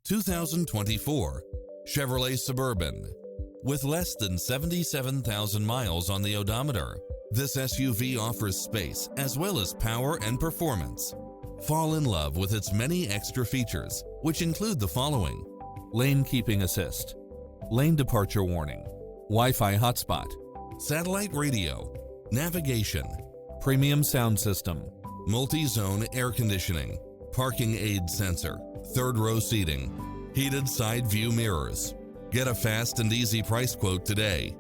2024 Chevrolet Suburban. With less than 77,000 miles on the odometer, this SUV offers space as well as power and performance. Fall in love with its many extra features, which include the following: lane keeping assist, lane departure warning, Wi-Fi hotspot, satellite radio, navigation, premium sound system, multi-zone air conditioning, parking aid sensor, third row seating, heated side view mirrors. Get a fast and easy price quote today